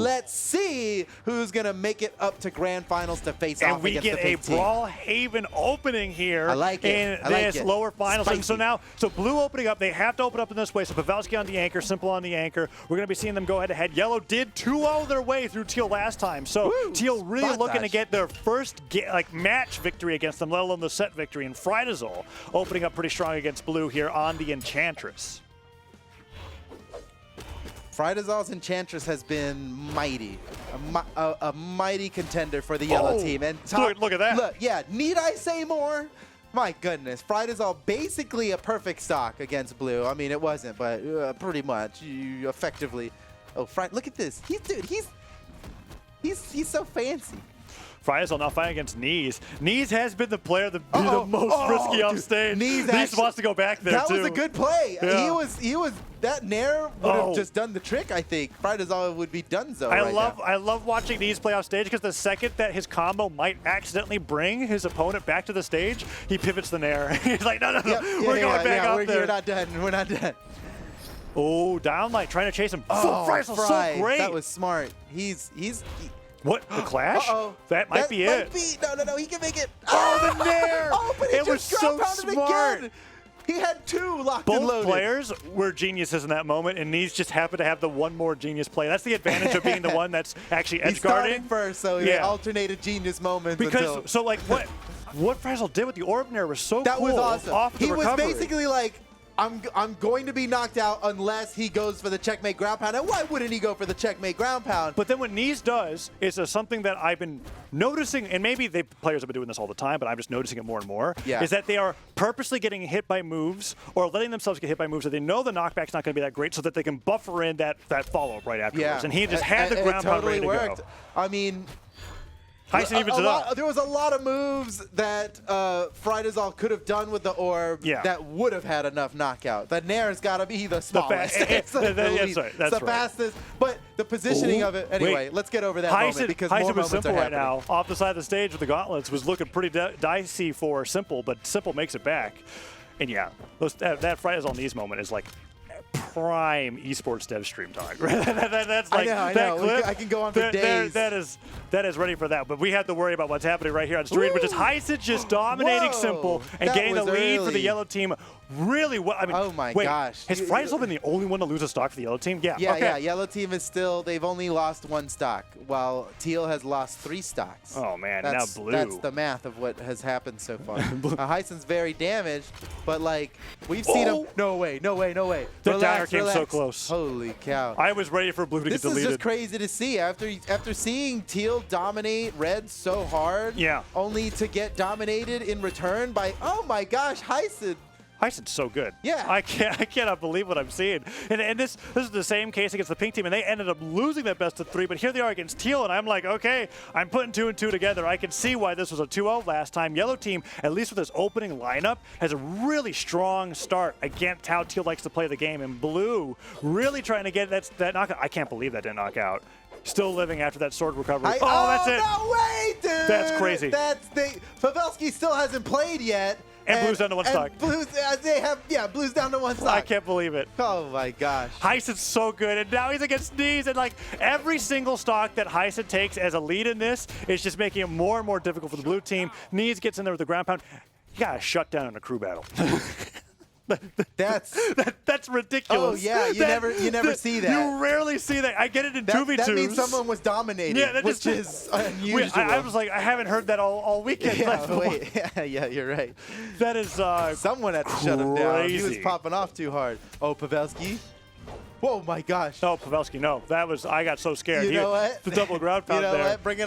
let's see who's going to make it up to grand finals to face off against the big team. And we get a Brawlhalla opening here in this lower finals. Spicy. And so now, Blue opening up, they have to open up in this way. So Pavelski on the anchor, Simple on the anchor. We're going to be seeing them go head-to-head. Yellow did 2-0 their way through Teal last time. So Teal really looking to get their first match victory against them, let alone the set victory. And Frydasole opening up pretty strong against Blue here on the Enchantress. Frydasole's Enchantress has been mighty, a mighty contender for the yellow team. And look at that. Look, yeah, need I say more? My goodness, Frydasole basically a perfect stock against Blue. I mean, it wasn't, but pretty much. You effectively. Oh, look at this. He's so fancy. Frydasole now fighting against Neeze. Neeze has been the player the most risky off stage. Neeze wants to go back there that too. That was a good play. Yeah. He was that Nair would have just done the trick. I think Frydasole would be donezo. I love watching Neeze play off stage because the second that his combo might accidentally bring his opponent back to the stage, he pivots the Nair. He's like, no, we're going back up there. We're not done. We're not done. Oh, downlight trying to chase him. Frydasole's so great. That was smart. He's What? The clash? That might be it. No, he can make it. Oh, the Nair! But he it was so smart. Again. He had two locked Both and loaded. Both players were geniuses in that moment, and Neeze just happened to have the one more genius play. That's the advantage of being the one that's actually edge guarding. He started first, so he alternated genius moments. Because what Frydasole did with the orb Nair was so that cool. Was awesome. Off the recovery. Was basically like, I'm going to be knocked out unless he goes for the checkmate ground pound. And why wouldn't he go for the checkmate ground pound? But then what Neeze does is something that I've been noticing, and maybe players have been doing this all the time, but I'm just noticing it more and more, is that they are purposely getting hit by moves or letting themselves get hit by moves that they know the knockback's not going to be that great so that they can buffer in that follow-up right afterwards. Yeah. And he just had the ground pound ready to go. I mean, Hysen evens it up. There was a lot of moves that Frydasole could have done with the orb that would have had enough knockout. The Nair's got to be the smallest. It's the fastest. But the positioning of it, anyway, let's get over that moment because more moments Simple are right now, off the side of the stage with the gauntlets, was looking pretty dicey for Simple, but Simple makes it back. And yeah, that Frydasole Neeze moment is like prime esports dev stream talk. That's like I know. That clip. I can go on for days. That is ready for that. But we have to worry about what's happening right here on screen, which is Hysen just dominating Simple and getting the lead for the yellow team. Really well. I mean, oh my gosh. Has Frydasole been the only one to lose a stock for the yellow team? Yeah. Yeah. Yellow team is still, they've only lost one stock, while Teal has lost 3 stocks. Oh man, now Blue. That's the math of what has happened so far. Hysen's very damaged, but like, we've seen him. No way. The downer came so close. Holy cow. I was ready for Blue to get deleted. This is just crazy to see. After seeing Teal dominate Red so hard, only to get dominated in return by, oh my gosh, Hysen. Hysen's so good. Yeah. I cannot believe what I'm seeing. And this is the same case against the pink team, and they ended up losing that best of 3, but here they are against Teal, and I'm like, okay, I'm putting 2 and 2 together. I can see why this was a 2-0 last time. Yellow team, at least with this opening lineup, has a really strong start against how Teal likes to play the game, and Blue really trying to get that knockout. I can't believe that didn't knock out. Still living after that sword recovery. That's it. No way, dude. That's crazy. Pavelski still hasn't played yet. And Blue's down to 1 stock. Blue's down to 1 stock. I can't believe it. Oh my gosh. Hysen's so good, and now he's against Neeze, and like every single stock that Hysen takes as a lead in this is just making it more and more difficult for the blue team. Neeze gets in there with the ground pound. You got to shut down in a crew battle. That's ridiculous. Oh yeah, you never see that. You rarely see that. I get it in 2v2s. That means someone was dominating, which is unusual. I was like, I haven't heard that all weekend. Yeah, you're right. That is someone had to shut him down. He was popping off too hard. Oh, Pavelski. Whoa, my gosh. No, Pavelski, no. I got so scared. You know what? The double ground pound there. You know what? Bring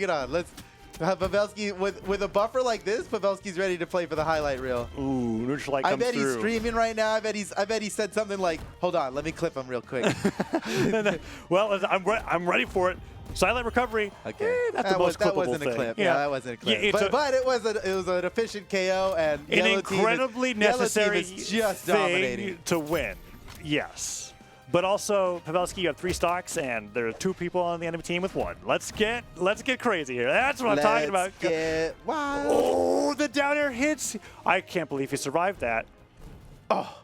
it on. Let's. Pavelski, with a buffer like this, Pavelski's ready to play for the highlight reel. Ooh, neutral light comes through. I bet he's streaming right now. I bet he said something like, "Hold on, let me clip him real quick." Well, I'm ready for it. Silent recovery. Okay, that's the most clippable that wasn't thing. A clip. Yeah, that wasn't a clip. Yeah, but it was an efficient KO and an incredibly necessary just thing dominating to win. Yes. But also, Pavelski, you have 3 stocks, and there are 2 people on the enemy team with 1. Let's get crazy here. That's what I'm talking about. Let's get wild. Oh, the down air hits. I can't believe he survived that. Oh.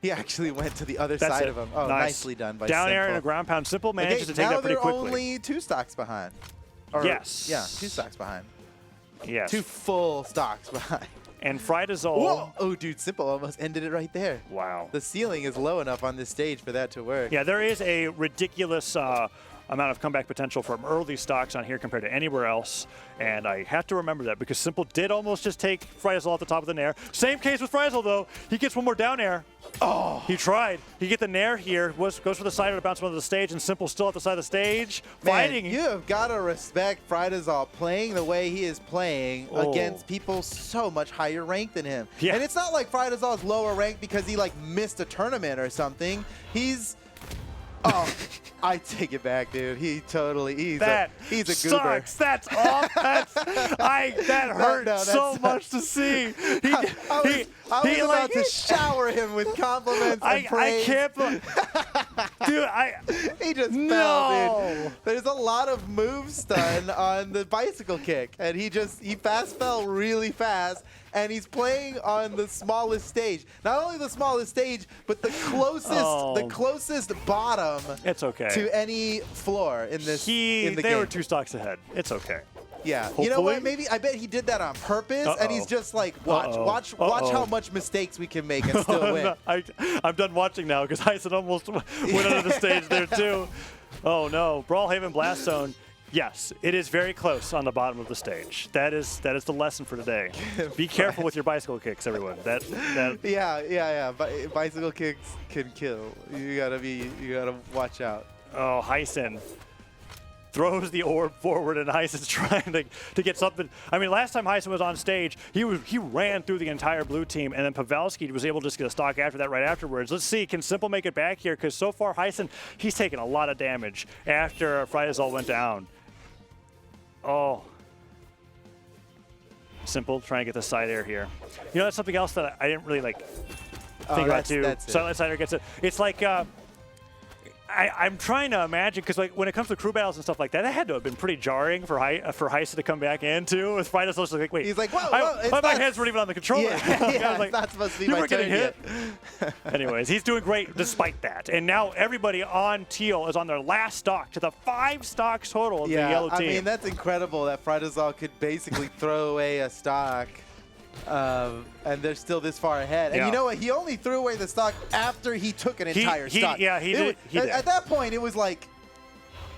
He actually went to the other side of him. Oh, nice. Nicely done by Down Simple. air and a ground pound. Simple manages to take that pretty quickly. Now they're only 2 stocks behind. Or, yes. Yeah, 2 stocks behind. Yes. 2 full stocks behind. And Frydasole. Whoa! Oh, dude, Simple almost ended it right there. Wow. The ceiling is low enough on this stage for that to work. Yeah, there is a ridiculous amount of comeback potential from early stocks on here compared to anywhere else. And I have to remember that because Simple did almost just take Frydasole off the top of the nair. Same case with Frydasole, though. He gets one more down air. Oh! He tried. He get the nair here, goes for the side to bounce him onto the stage, and Simple still at the side of the stage, fighting. Man, you have got to respect Frydasole playing the way he is playing against people so much higher ranked than him. Yeah. And it's not like Frydasole's lower ranked because he like missed a tournament or something. He's oh, I take it back, dude. He's a goober. Sucks. That's off. That hurt so much to see. I was about to shower him with compliments and praise. I can't dude, he just fell, dude. There's a lot of moves done on the bicycle kick, and he fast fell really fast, and he's playing on the smallest stage. Not only the smallest stage, but the closest bottom it's okay. to any floor in this in the they game. were 2 stocks ahead. It's okay. Yeah, Hopefully. You know what? Maybe I bet he did that on purpose, and he's just like, watch how much mistakes we can make and still win. I'm done watching now because Hysen almost went under the stage there too. Oh no, Brawlhalla Blast Zone. Yes, it is very close on the bottom of the stage. That is the lesson for today. Be careful with your bicycle kicks, everyone. Yeah. Bicycle kicks can kill. You gotta watch out. Oh, Hysen throws the orb forward, and Hysen's trying to get something. I mean, last time Hysen was on stage, he ran through the entire blue team, and then Pavelski was able to just get a stock after that right afterwards. Let's see, can Simple make it back here? Because so far, Hysen, he's taken a lot of damage after Frydasole went down. Oh. Simple trying to get the side air here. You know, that's something else that I didn't really think about too. Silent side air gets it. It's like I'm trying to imagine because when it comes to crew battles and stuff like that, had to have been pretty jarring for Hysen to come back in too. With Frydasole, like, wait, he's like, whoa, my hands weren't even on the controller. Yeah, like, it's not supposed to be you my weren't getting turn hit. Anyways, he's doing great despite that. And now everybody on Teal is on their last stock to the 5 stocks total of the yellow team. I mean, that's incredible that Frydasole could basically throw away a stock. And they're still this far ahead. And you know what? He only threw away the stock after he took an entire stock. Yeah, he did. At that point, it was like,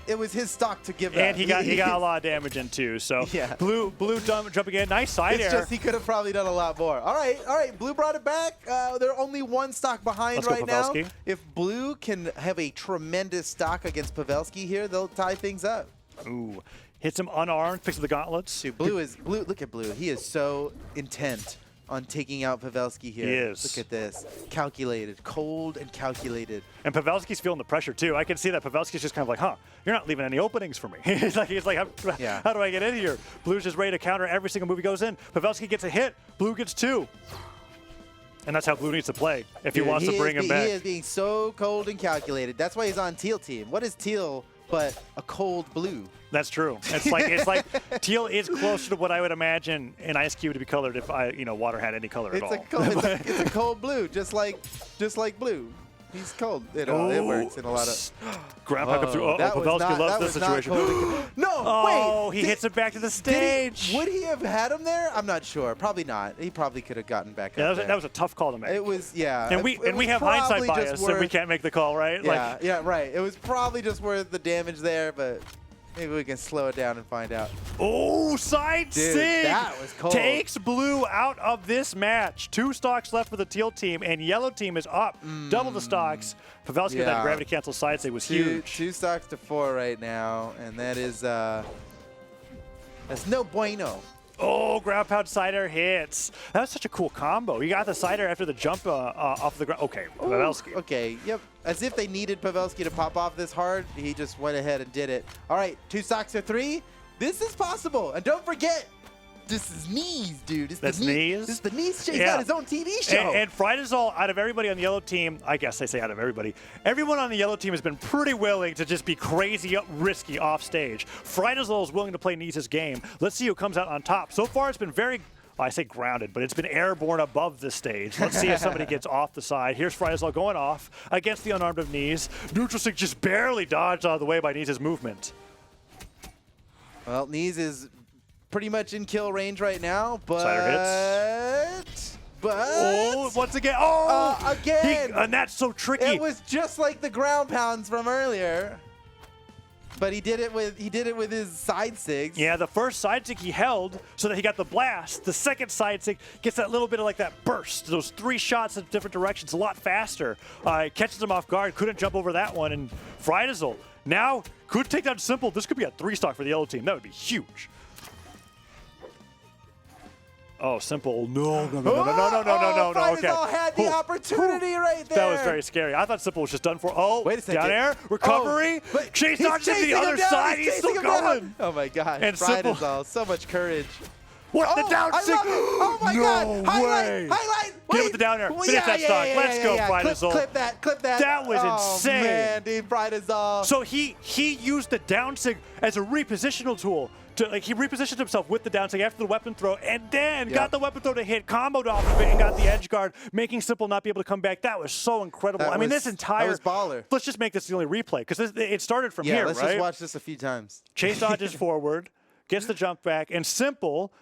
it was his stock to give up. And he got a lot of damage in too. So yeah. Blue jumping in, nice side air. It's just he could have probably done a lot more. All right. Blue brought it back. They're only 1 stock behind right now. If Blue can have a tremendous stock against Pavelski here, they'll tie things up. Ooh. Hits him unarmed, picks up the gauntlets. Dude, Blue. Look at Blue. He is so intent on taking out Pavelski here. He is. Look at this. Calculated. Cold and calculated. And Pavelski's feeling the pressure, too. I can see that Pavelski's just kind of like, you're not leaving any openings for me. he's like, how do I get in here? Blue's just ready to counter every single move he goes in. Pavelski gets a hit. Blue gets 2. And that's how Blue needs to play if he wants to bring him back. He is being so cold and calculated. That's why he's on Teal team. What is Teal but a cold Blue? That's true. It's like Teal is closer to what I would imagine an ice cube to be colored if water had any color at all. It's a cold blue, just like Blue. He's cold. It works in a lot of. Grandpa comes through. Pavelski loves this situation. Wait. He hits it back to the stage. Would he have had him there? I'm not sure. Probably not. He probably could have gotten back up there. That was a tough call to make. It was, yeah. And we have hindsight bias, so we can't make the call, right? Yeah, right. It was probably just worth the damage there, but maybe we can slow it down and find out. Oh, side sig! That was cold. Takes Blue out of this match. 2 stocks left for the Teal team, and yellow team is up. Double the stocks. Pavelski with that gravity cancel side sig was huge. 2 stocks to 4 right now, and that is that's no bueno. Oh, ground pound side air hits. That was such a cool combo. You got the side air after the jump off the ground. Okay, Pavelski. Okay, yep. As if they needed Pavelski to pop off this hard, he just went ahead and did it. All right, 2 stocks to 3. This is possible. And don't forget, this is Neeze, dude. That's Neeze? This is the Neeze show. He's got his own TV show. And Frydasole, out of everybody on the yellow team, I guess I say out of everybody, everyone on the yellow team has been pretty willing to just be crazy, risky off stage. Frydasole is willing to play Neeze's game. Let's see who comes out on top. So far, it's been very I say grounded, but it's been airborne above the stage. Let's see if somebody gets off the side. Here's Frydasole going off against the unarmed of Neeze. Neutral stick just barely dodged out of the way by Neeze's movement. Well, Neeze is pretty much in kill range right now, but... Slider hits. Oh, once again. Oh! Again! And that's so tricky. It was just like the ground pounds from earlier. But he did it with his side sigs. Yeah, the first side sig he held so that he got the blast. The second side sig gets that little bit of like that burst. Those 3 shots in different directions a lot faster. Catches him off guard. Couldn't jump over that one. And Frydasole now could take down Simple. This could be a 3-stock for the yellow team. That would be huge. Oh, Simple. No. Okay. Frydasole had the opportunity right there. That was very scary. I thought Simple was just done for. Oh, wait a second. Down air. Recovery. Chase dodges to the other side. He's still going. Oh, my God. And Frydasole, so much courage. What? The down sig. Oh, my God. Highlight. Highlight. Get it with the down air. Finish that stock. Let's go, Frydasole. Clip that. That was insane. Oh, man, dude, Frydasole. So he used the down sig as a repositional tool. He repositioned himself with the down sig after the weapon throw, and then got the weapon throw to hit, comboed off of it, and got the edge guard, making Simple not be able to come back. That was so incredible. I mean, this entire... That was baller. Let's just make this the only replay, because it started from here, right? Yeah, let's just watch this a few times. Chase dodges forward, gets the jump back, and Simple...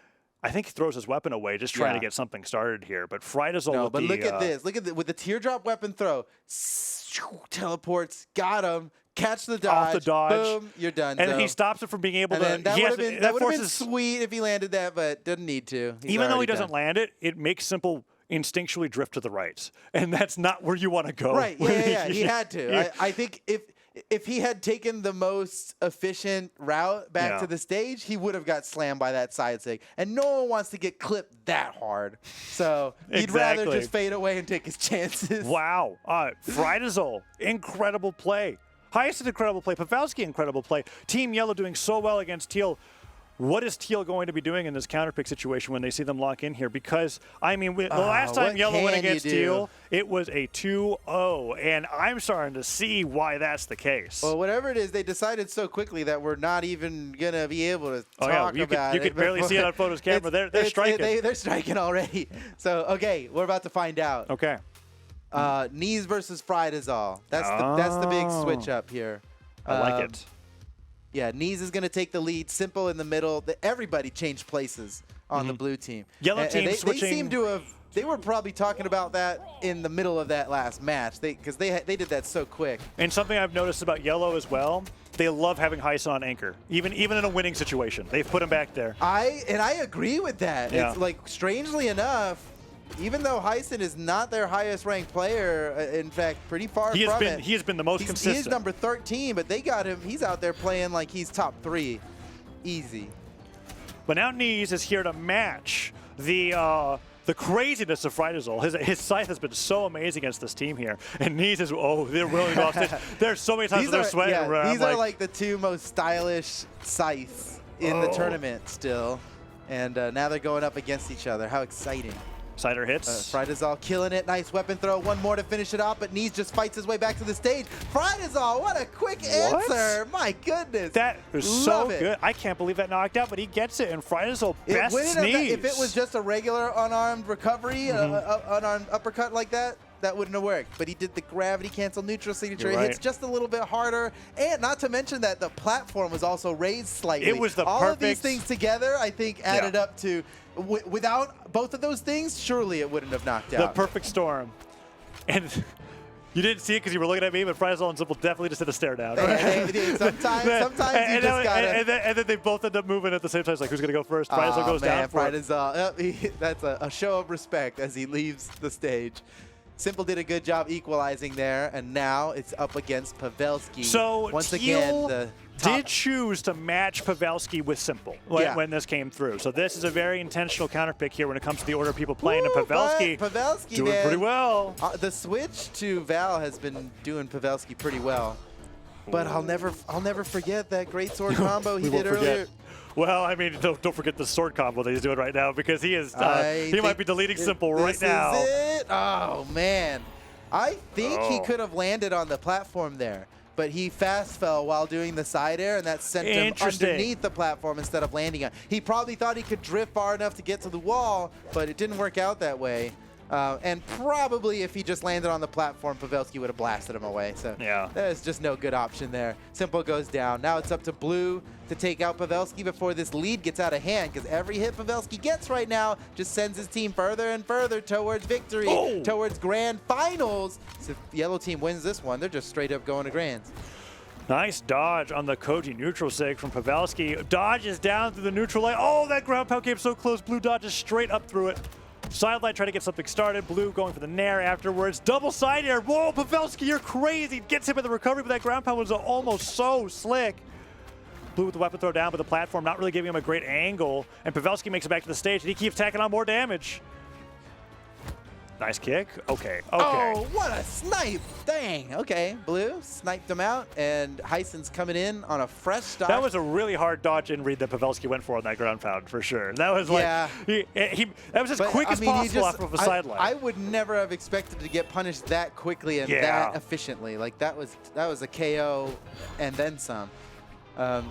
I think he throws his weapon away, just trying to get something started here. But Frydasole... No, but look at this. Look at this. With the teardrop weapon throw, teleports, got him. Catch the dodge. Off the dodge. Boom, you're done. And then he stops it from being able to... That would have been sweet if he landed that, but doesn't need to. Even though he doesn't land it, it makes Simple instinctually drift to the right. And that's not where you want to go. Right, yeah. He had to. I think if he had taken the most efficient route back to the stage, he would have got slammed by that side sig. And no one wants to get clipped that hard. So he'd rather just fade away and take his chances. Wow. Frydasole, incredible play. Hysen, incredible play. Pavelski, incredible play. Team Yellow doing so well against Teal. What is Teal going to be doing in this counterpick situation when they see them lock in here? Because, I mean, the last time Yellow went against Teal, it was a 2-0, and I'm starting to see why that's the case. Well, whatever it is, they decided so quickly that we're not even going to be able to talk about it. You could barely see it on Photo's camera. They're striking. They're striking already. So, okay, we're about to find out. Okay. Neeze versus Frydasole. That's the big switch up here. I like it. Yeah, Neeze is going to take the lead. Simple in the middle. Everybody changed places on the blue team. Yellow team switching. They seem to have. They were probably talking about that in the middle of that last match. Because they did that so quick. And something I've noticed about Yellow as well, they love having Hysen on anchor, even in a winning situation. They've put him back there. I agree with that. Yeah. It's like, strangely enough, even though Hysen is not their highest ranked player, in fact, pretty far from it. He has been the most consistent. He's number 13, but they got him. He's out there playing like he's top 3. Easy. But now Neeze is here to match the craziness of Frydasole. His scythe has been so amazing against this team here. And Neeze is, they're really lost it. There's so many times they're sweating around. These are like the 2 most stylish scythes in the tournament still. And now they're going up against each other. How exciting. Cider hits. Frydasole killing it. Nice weapon throw. One more to finish it off, but Neeze just fights his way back to the stage. Frydasole, what a quick answer. My goodness. That was so good. I can't believe that knocked out, but he gets it, and Frydasole bests Neeze. If it was just a regular unarmed recovery, unarmed uppercut like that, that wouldn't have worked. But he did the gravity cancel neutral signature. It hits just a little bit harder. And not to mention that the platform was also raised slightly. It was the All of these things together, I think, added up to, without both of those things, surely it wouldn't have knocked out. The perfect storm. And you didn't see it because you were looking at me, but Frydasole and Simple definitely just did a stare down. Right? Sometimes you just gotta... And then they both end up moving at the same time. It's like, who's going to go first? Frydasole goes down for Frydasole, that's a show of respect as he leaves the stage. Simple did a good job equalizing there, and now it's up against Pavelski. So once Teal again, did choose to match Pavelski with Simple when this came through. So this is a very intentional counter pick here when it comes to the order of people playing, and Pavelski doing pretty well. The switch to Val has been doing Pavelski pretty well, but I'll never forget that great sword combo he did earlier. Well, I mean, don't forget the sword combo that he's doing right now, because he is he might be deleting Simple right now. This is it? Oh man, I think he could have landed on the platform there. but he fast fell while doing the side air, and that sent him underneath the platform instead of landing on. He probably thought he could drift far enough to get to the wall, but it didn't work out that way. And probably if he just landed on the platform, Pavelski would have blasted him away. So yeah, there's just no good option there. Simple goes down. Now it's up to Blue to take out Pavelski before this lead gets out of hand, because every hit Pavelski gets right now just sends his team further and further towards victory, towards grand finals. So if the yellow team wins this one, they're just straight up going to grands. Nice dodge on the Koji neutral sig from Pavelski. Dodges down through the neutral line. Oh, that ground pound came so close. Blue dodges straight up through it. Sideline trying to get something started. Blue going for the nair afterwards. Double side air. Whoa, Pavelski, you're crazy. Gets him in the recovery, but that ground pound was almost so slick. Blue with the weapon throw down, but the platform not really giving him a great angle. And Pavelski makes it back to the stage, and he keeps tacking on more damage. Nice kick. Okay. Oh, what a snipe. Dang. Okay. Blue sniped him out, and Hysen's coming in on a fresh start. That was a really hard dodge and read that Pavelski went for on that ground pound, for sure. That was like, that was as quick as possible off of a sideline. I would never have expected to get punished that quickly and that efficiently. Like, that was a KO and then some.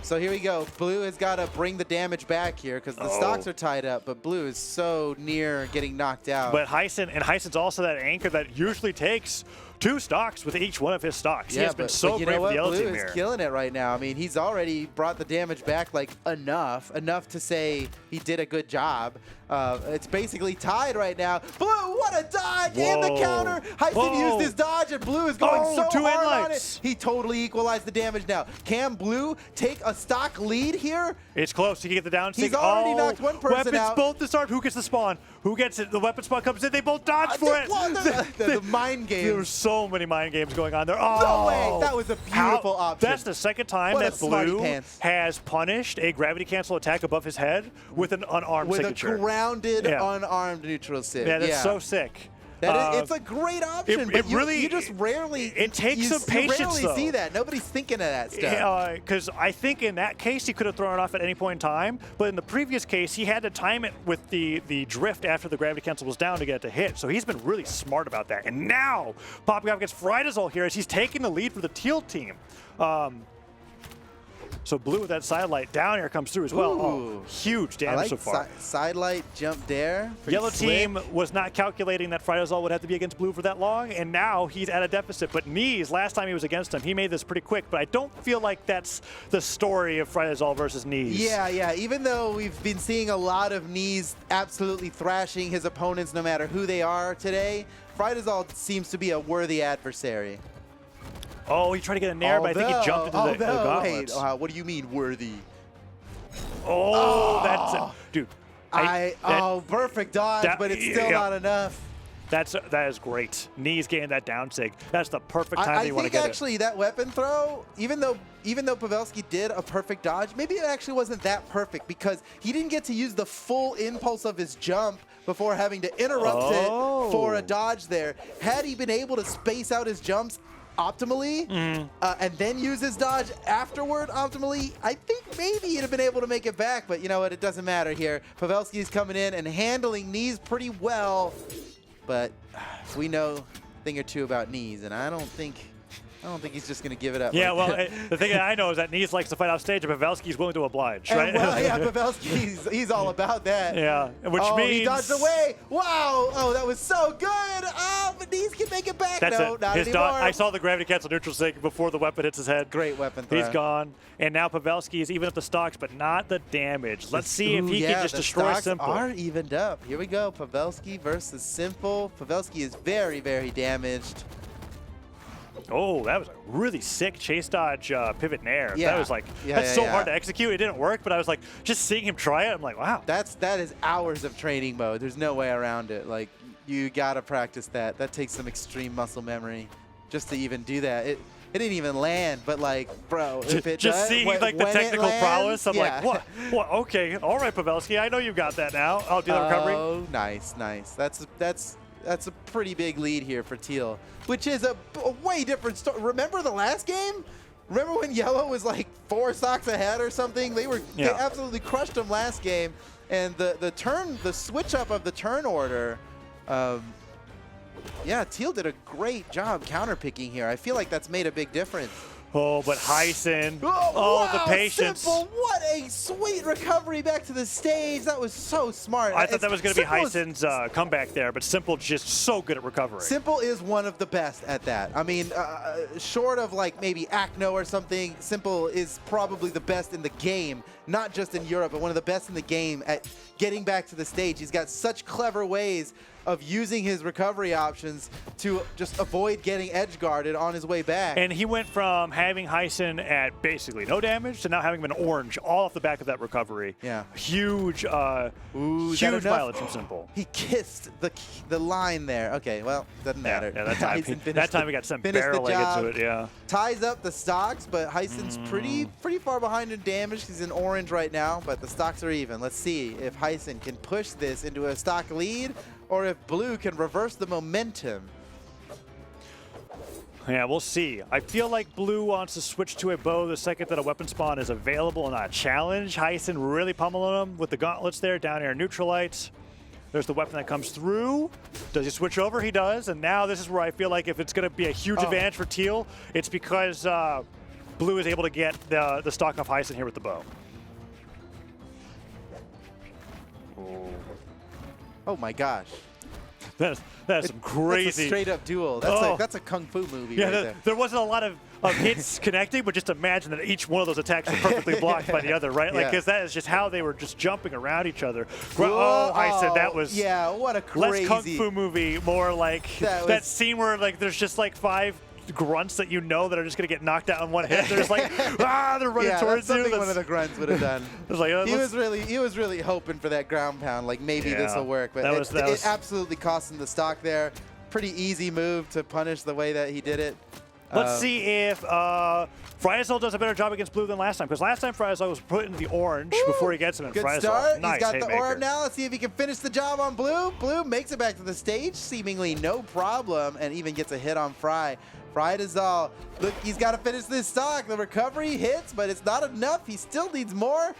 So here we go. Blue has got to bring the damage back here because the stocks are tied up, but Blue is so near getting knocked out. But Hysen's also that anchor that usually takes 2 stocks with each one of his stocks. He has been so great for the yellow team here. Blue is killing it right now. I mean, he's already brought the damage back like enough to say he did a good job. It's basically tied right now. Blue, what a dodge and the counter. Hysen used his dodge, and Blue is going so hard on it. He totally equalized the damage now. Can Blue take a stock lead here? It's close. He can get the down stick. He's already knocked one person weapons out. Both disarmed. Who gets the spawn? Who gets it? The weapon spawn comes in. They both dodge for it. The mind games. There's so many mind games going on there. No way. That was a beautiful option. That's the second time that Blue has punished a gravity cancel attack above his head with an unarmed signature. With a grounded, unarmed neutral sig. Yeah, that's so sick. It's a great option, but you just rarely. It takes some patience, you rarely see that. Nobody's thinking of that stuff. Because I think in that case he could have thrown it off at any point in time, but in the previous case he had to time it with the drift after the gravity cancel was down to get it to hit. So he's been really smart about that. And now Popkov gets Frydasole here as he's taking the lead for the Teal team. So Blue with that side light down here comes through as well. Oh, huge damage so far. Side light jump there. Yellow team was not calculating that Frydasole would have to be against Blue for that long, and now he's at a deficit. But Neeze, last time he was against him, he made this pretty quick, but I don't feel like that's the story of Frydasole versus Neeze. Yeah. Even though we've been seeing a lot of Neeze absolutely thrashing his opponents no matter who they are today, Frydasole seems to be a worthy adversary. Oh, he tried to get a nair, but I think he jumped into the gauntlets. Wait, what do you mean worthy? That's dude. Perfect dodge, but it's still not enough. That is great. Neeze getting that down sig. That's the perfect time you want to get it. I think actually that weapon throw, even though Pavelski did a perfect dodge, maybe it actually wasn't that perfect because he didn't get to use the full impulse of his jump before having to interrupt it for a dodge there. Had he been able to space out his jumps optimally and then use his dodge afterward optimally, I think maybe he'd have been able to make it back, but you know what, it doesn't matter here. Pavelski's coming in and handling Neeze pretty well, but we know a thing or two about Neeze, and I don't think he's just going to give it up. Yeah, well, the thing that I know is that Neeze likes to fight off stage, and Pavelski's willing to oblige, right? Well, yeah, Pavelski, he's all about that. Yeah, which means... he dodged away. Wow. Oh, that was so good. Oh, but Neeze can make it back. That's not anymore. I saw the gravity cancel neutral sig before the weapon hits his head. Great weapon throw. He's gone. And now Pavelski is even up the stocks, but not the damage. Let's see if he can just destroy Simple. The stocks are evened up. Here we go. Pavelski versus Simple. Pavelski is very, very damaged. Oh, that was a really sick chase dodge pivot nair. Yeah. That was like, that's so hard to execute. It didn't work, but I was like, just seeing him try it, I'm like, wow. That is hours of training mode. There's no way around it. Like, you gotta practice that. That takes some extreme muscle memory just to even do that. It didn't even land, but like, bro, if it just does, seeing like the technical prowess, I'm like, what? Okay, all right, Pavelski, I know you've got that now. I'll do the recovery. Oh, nice. That's a pretty big lead here for Teal, which is a way different story. Remember the last game? Remember when Yellow was like 4 stocks ahead or something? They absolutely crushed them last game, and the switch up of the turn order. Yeah, Teal did a great job counter picking here. I feel like that's made a big difference. Oh, but Hysen. Wow, the patience. Simple, what a sweet recovery back to the stage. That was so smart. I thought that was going to be Hysen's comeback there, but Simple just so good at recovery. Simple is one of the best at that. I mean, short of like maybe Acno or something, Simple is probably the best in the game, not just in Europe, but one of the best in the game at getting back to the stage. He's got such clever ways of using his recovery options to just avoid getting edge guarded on his way back. And he went from having Hysen at basically no damage to now having him an orange all off the back of that recovery. Yeah. Huge, huge mileage from Simple. He kissed the line there. Okay, well, doesn't matter. Yeah, that time he got sent barreling into it, yeah. Ties up the stocks, but Hysen's pretty far behind in damage. He's in orange right now, but the stocks are even. Let's see if Hysen can push this into a stock lead, or if Blue can reverse the momentum. Yeah, we'll see. I feel like Blue wants to switch to a bow the second that a weapon spawn is available and not a challenge. Hysen really pummeling him with the gauntlets there, down air neutralites. There's the weapon that comes through. Does he switch over? He does. And now this is where I feel like if it's going to be a huge advantage for Teal, it's because Blue is able to get the stock off Hysen here with the bow. Oh my gosh. That's some crazy. That's a straight up duel. That's a kung fu movie right there. There wasn't a lot of hits connecting, but just imagine that each one of those attacks were perfectly blocked by the other, right? Like, because that is just how they were just jumping around each other. I said that was what a crazy. Less kung fu movie, more like that scene where like there's just like 5 grunts that you know that are just going to get knocked out in one hit. They're just like, they're running towards that's you. One of the grunts would have done. Like, he was really hoping for that ground pound. Like maybe this will work, but it absolutely cost him the stock there. Pretty easy move to punish the way that he did it. Let's see if Frydasole does a better job against Blue than last time, because last time Frydasole was put in the orange before he gets him in. Good start. Nice. He's got the orb now. Let's see if he can finish the job on Blue. Blue makes it back to the stage, seemingly no problem, and even gets a hit on Frydasole. Look, he's got to finish this stock. The recovery hits, but it's not enough. He still needs more.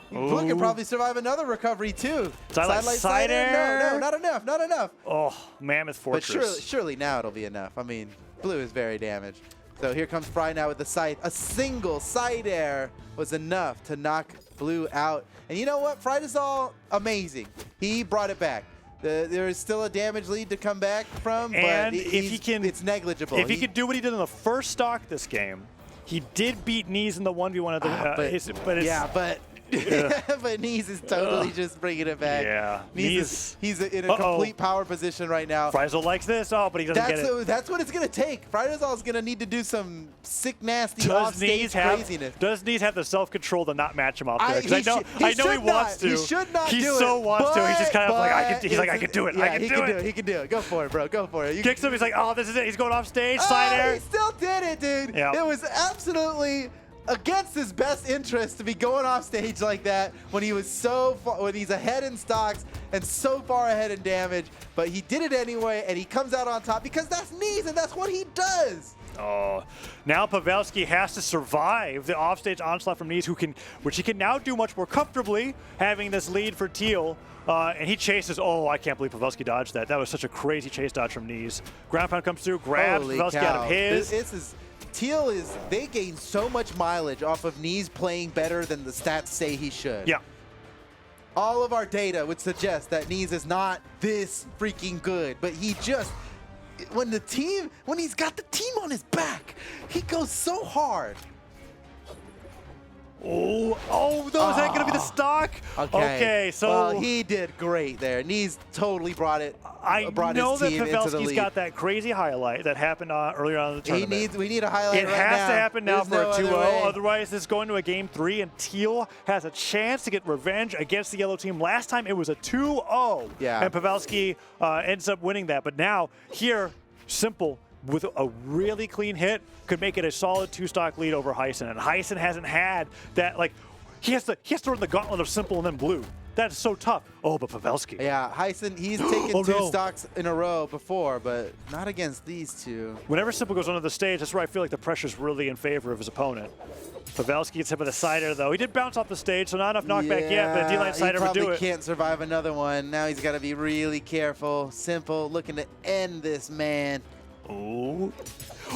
Blue can probably survive another recovery too. Side air. No, not enough. Not enough. Oh, Mammoth Fortress. But surely now it'll be enough. I mean, Blue is very damaged. So here comes Fry now with the scythe. A single side air was enough to knock Blue out. And you know what? Frydasole, amazing. He brought it back. There is still a damage lead to come back from, and but if he can, it's negligible. If he could do what he did in the first stock this game, he did beat Neeze in the 1v1 of the. But Neeze is totally just bringing it back. Yeah. He's in a complete power position right now. Frydasole likes this, but he doesn't get it. That's what it's going to take. Frydasole is going to need to do some sick, nasty offstage craziness. Does Neeze have the self-control to not match him out there? Because I know he wants to. He should not do it. He so wants to. He's just kind of like, I can do it. Yeah, I can do it. He can do it. Go for it, bro. Go for it. Kicks him. He's like, this is it. He's going off stage. Side air. He still did it, dude. Yeah. It was absolutely against his best interest to be going off stage like that when he was so far, when he's ahead in stocks and so far ahead in damage, but he did it anyway, and he comes out on top because that's Neeze and that's what he does. Now Pavelski has to survive the offstage onslaught from Neeze, which he can now do much more comfortably, having this lead for Teal. And he chases. I can't believe Pavelski dodged that. That was such a crazy chase dodge from Neeze. Ground pound comes through, grabs Pavelski out of his. Teal they gain so much mileage off of Neeze playing better than the stats say he should. Yeah. All of our data would suggest that Neeze is not this freaking good, but he just, when he's got the team on his back, he goes so hard. Is that going to be the stock? Okay, so he did great there. Neeze totally brought his team I know that Pavelski's got that crazy highlight that happened earlier on in the tournament. We need a highlight right now. It has to happen now for a 2-0. Otherwise, this is going to a game 3, and Teal has a chance to get revenge against the yellow team. Last time, it was a 2-0, and Pavelski ends up winning that. But now, here, Simple, with a really clean hit, could make it a solid 2-stock lead over Hysen. And Hysen hasn't had that, he has to run the gauntlet of Simple and then Blue. That is so tough. But Pavelski. Yeah, Hysen, he's taken 2 stocks in a row before, but not against these two. Whenever Simple goes onto the stage, that's where I feel like the pressure's really in favor of his opponent. Pavelski gets hit with a side air, though. He did bounce off the stage, so not enough knockback yet, but a D-line side air would do it. He probably can't survive another one. Now he's got to be really careful. Simple looking to end this, man.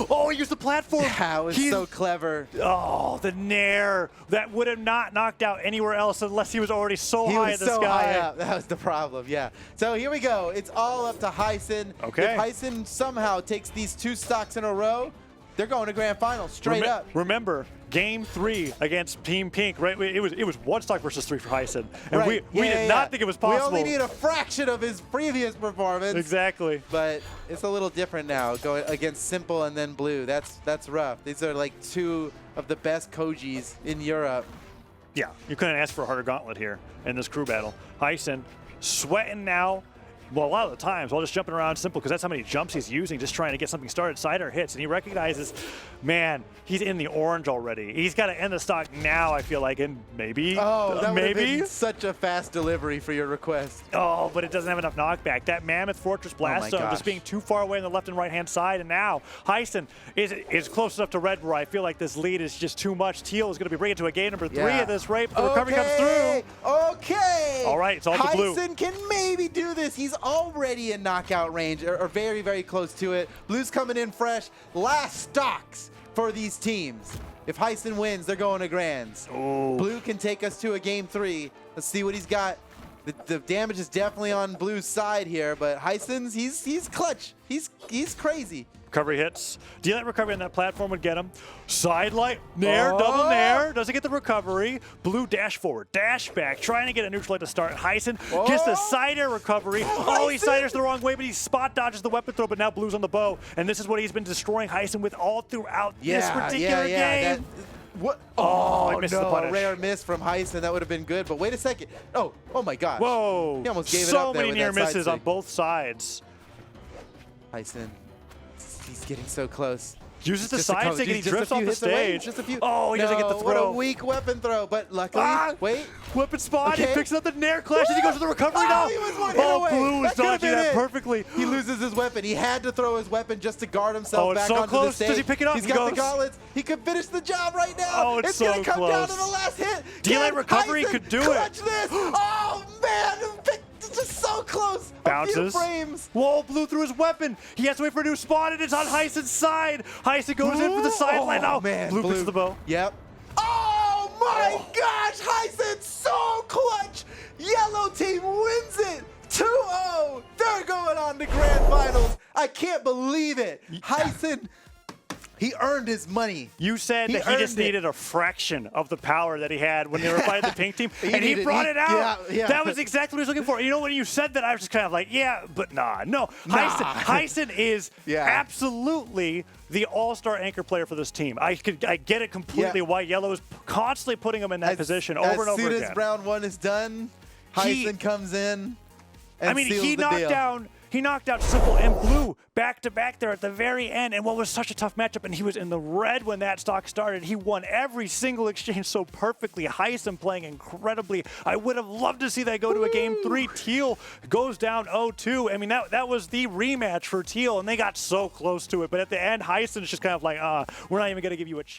Oh, he used the platform. That was so clever. Oh, the Nair. That would have not knocked out anywhere else unless he was already so high in the sky. High up. That was the problem, yeah. So here we go. It's all up to Hysen. Okay. If Hysen somehow takes these 2 stocks in a row, they're going to grand finals straight up. Remember, Game 3 against Team Pink, right? It was 1 stock versus 3 for Hysen, and right. we did not think it was possible. We only need a fraction of his previous performance. Exactly. But it's a little different now, going against Simple and then Blue. That's rough. These are like 2 of the best Kojis in Europe. Yeah, you couldn't ask for a harder gauntlet here in this crew battle. Hysen sweating now. Well, a lot of the times, while just jumping around Simple, because that's how many jumps he's using, just trying to get something started. Cider hits, and he recognizes, man, he's in the orange already. He's got to end the stock now, I feel like, and maybe, that would have maybe. been such a fast delivery for your request. Oh, but it doesn't have enough knockback. That Mammoth Fortress Blast Zone just being too far away on the left and right-hand side, and now Hysen is close enough to red where I feel like this lead is just too much. Teal is going to be bringing it to a game number 3 of this race. The recovery comes through. Okay. All right, it's all to Blue. Hysen can maybe do this. He's already in knockout range, or very, very close to it. Blue's coming in fresh. Last stocks for these teams. If Hysen wins, they're going to grands. Oh. Blue can take us to a game 3. Let's see what he's got. The damage is definitely on Blue's side here, but Hysen's, he's clutch. He's crazy. Recovery hits. Do you think recovery on that platform would get him? Sidelight, Nair, double Nair. Doesn't get the recovery. Blue dash forward, dash back, trying to get a neutral light to start. Hysen gets the side air recovery. Oh, he side airs the wrong way, but he spot dodges the weapon throw, but now Blue's on the bow. And this is what he's been destroying Hysen with all throughout this particular game. What? Oh, he misses the punish. Rare miss from Hysen. That would have been good, but wait a second. Oh my gosh. Whoa. He almost gave it so up there many with near that misses side on both sides. Hysen, he's getting so close. Uses the side stick and he drifts off the stage. Just a few. Oh, he doesn't get the throw. What a weak weapon throw, but luckily, wait. Weapon spot, he picks up the Nair clash and he goes to the recovery now. He was one hit away. Blue was dodging that perfectly. He loses his weapon. He had to throw his weapon just to guard himself back onto the stage. Does he pick it up? He's got the gauntlets. He could finish the job right now. Oh, it's so gonna come down to the last hit. D-Light recovery could do it. Clutch this. Oh, man. Just so close. Bounces. A few frames. Whoa, Blue threw his weapon. He has to wait for a new spawn, and it's on Hysen's side. Hysen goes in for the sideline. Oh, man. Blue picks the bow. Yep. Oh, my gosh. Hysen so clutch. Yellow team wins it. 2-0. They're going on to grand finals. I can't believe it. Hysen. He earned his money. You said that he just needed a fraction of the power that he had when they were fighting the pink team, and he brought it out. Yeah. That was exactly what he was looking for. You know, when you said that, I was just kind of like, yeah, but nah. No, Hysen is absolutely the all-star anchor player for this team. I get it completely why Yellow is constantly putting him in that position over and over again. As soon as round 1 is done, Hysen comes in and seals the deal. He knocked out Simple and Blue back-to-back there at the very end, and what was such a tough matchup, and he was in the red when that stock started. He won every single exchange so perfectly. Hysen playing incredibly. I would have loved to see that go to a game 3. Teal goes down 0-2. I mean, that was the rematch for Teal, and they got so close to it, but at the end, Hysen is just kind of like, we're not even going to give you a chance.